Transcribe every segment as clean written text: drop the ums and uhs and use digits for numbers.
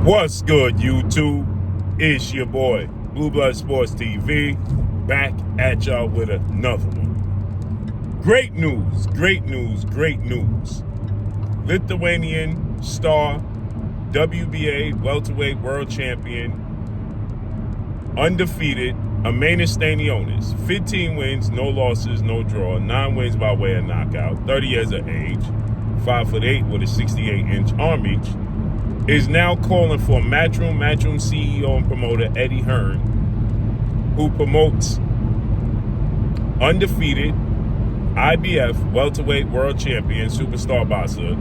What's good, YouTube? It's your boy, Blue Blood Sports TV, back at y'all with another one. Great news, great news, great news. Lithuanian star, WBA welterweight world champion, undefeated, Eimantas Stanionis. 15 wins, no losses, no draw, 9 wins by way of knockout, 30 years of age, 5'8" with a 68-inch arm reach, is now calling for Matchroom CEO and promoter Eddie Hearn, who promotes undefeated IBF welterweight world champion superstar boxer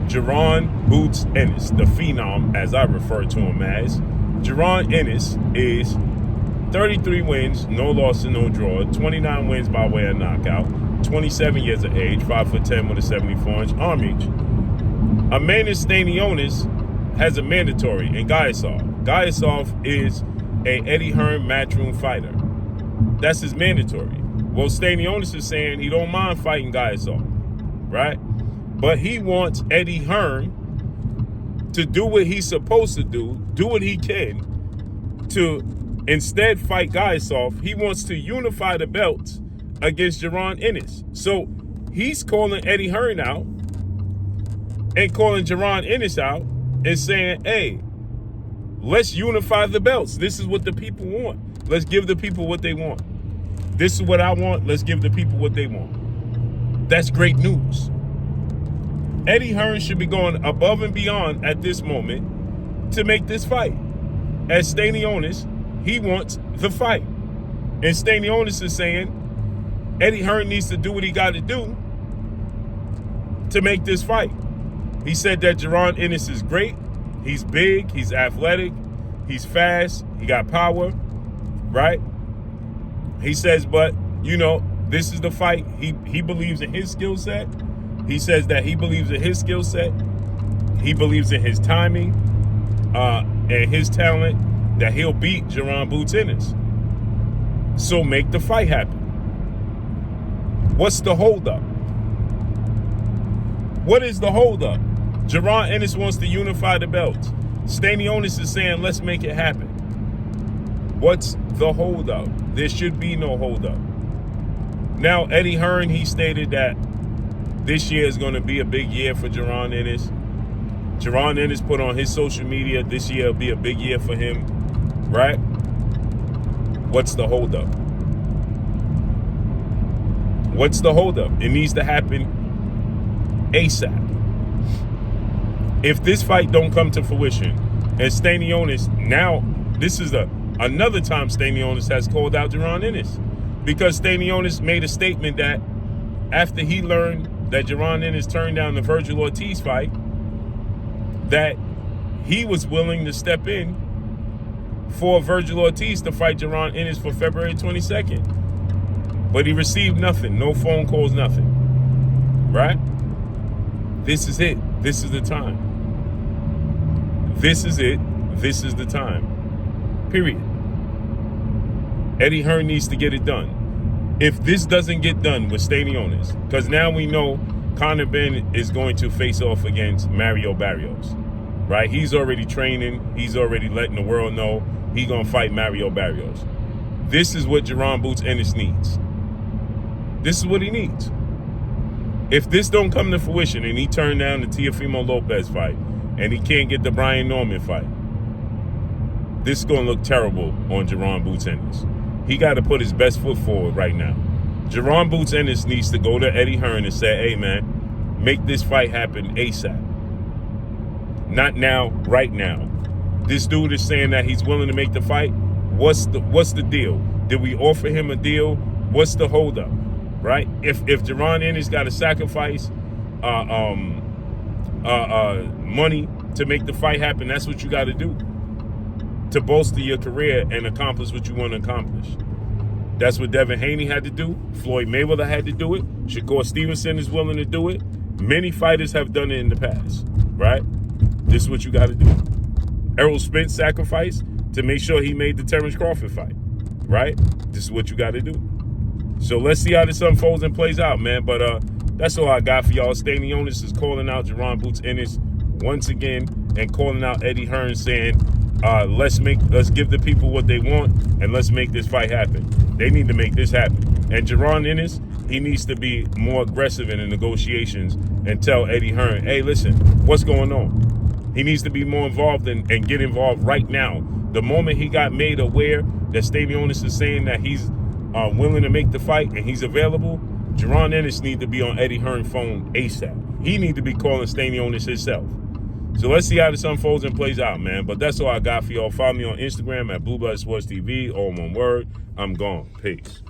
Jaron Boots Ennis, the Phenom, as I refer to him as. Jaron Ennis is 33 wins, no loss and no draw, 29 wins by way of knockout, 27 years of age, 5'10" with a 74-inch arm reach. Eimantas Stanionis has a mandatory in Gaiasov. Gaiasov is a Eddie Hearn matchroom fighter. That's his mandatory. Well, Stanionis is saying he don't mind fighting Gaiasov, right? But he wants Eddie Hearn to do what he's supposed to do what he can to instead fight Gaiasov. He wants to unify the belts against Jaron Ennis. So he's calling Eddie Hearn out and calling Jaron Ennis out and saying, hey, let's unify the belts. This is what the people want. Let's give the people what they want. This is what I want. Let's give the people what they want. That's great news. Eddie Hearn should be going above and beyond at this moment to make this fight. As Stanionis, he wants the fight. And Stanionis is saying Eddie Hearn needs to do what he got to do to make this fight. He said that Jaron Ennis is great. He's big. He's athletic. He's fast. He got power, right? He says, but, you know, this is the fight. He believes in his skill set. He says that he believes in his skill set. He believes in his timing and his talent, that he'll beat Jaron Boots Ennis. So make the fight happen. What's the holdup? What is the holdup? Jaron Ennis wants to unify the belts. Stanionis is saying, let's make it happen. What's the holdup? There should be no holdup. Now, Eddie Hearn, he stated that this year is going to be a big year for Jaron Ennis. Jaron Ennis put on his social media, this year will be a big year for him, right? What's the holdup? What's the holdup? It needs to happen ASAP. If this fight don't come to fruition, and Stanionis, now this is another time Stanionis has called out Jaron Ennis, because Stanionis made a statement that after he learned that Jaron Ennis turned down the Virgil Ortiz fight, that he was willing to step in for Virgil Ortiz to fight Jaron Ennis for February 22nd. But he received nothing, no phone calls, nothing, right? This is it. This is the time. This is it. This is the time. Period. Eddie Hearn needs to get it done. If this doesn't get done with Stanionis, because now we know Conor Ben is going to face off against Mario Barrios, right? He's already training. He's already letting the world know he's going to fight Mario Barrios. This is what Jaron Boots Ennis needs. This is what he needs. If this don't come to fruition and he turned down the Teofimo Lopez fight and he can't get the Brian Norman fight, this is going to look terrible on Jaron Boots Ennis. He got to put his best foot forward right now. Jaron Boots Ennis needs to go to Eddie Hearn and say, hey, man, make this fight happen ASAP. Not now, right now. This dude is saying that he's willing to make the fight. What's the deal? Did we offer him a deal? What's the holdup? Right? If Jaron Ennis got to sacrifice money to make the fight happen, that's what you got to do to bolster your career and accomplish what you want to accomplish. That's what Devin Haney had to do. Floyd Mayweather had to do it. Shakur Stevenson is willing to do it. Many fighters have done it in the past, right? This is what you got to do. Errol Spence sacrificed to make sure he made the Terrence Crawford fight, right? This is what you got to do. So let's see how this unfolds and plays out, man. But that's all I got for y'all. Stanionis is calling out Jaron Boots Ennis once again and calling out Eddie Hearn saying, let's give the people what they want and let's make this fight happen. They need to make this happen. And Jaron Ennis, he needs to be more aggressive in the negotiations and tell Eddie Hearn, hey, listen, what's going on? He needs to be more involved and get involved right now. The moment he got made aware that Stanionis is saying that he's willing to make the fight and he's available, Jaron Ennis need to be on Eddie Hearn's phone ASAP. He need to be calling Stanionis himself. So let's see how this unfolds and plays out, man. But that's all I got for y'all. Follow me on Instagram at Blue Blood Sports TV, all one word. I'm gone. Peace.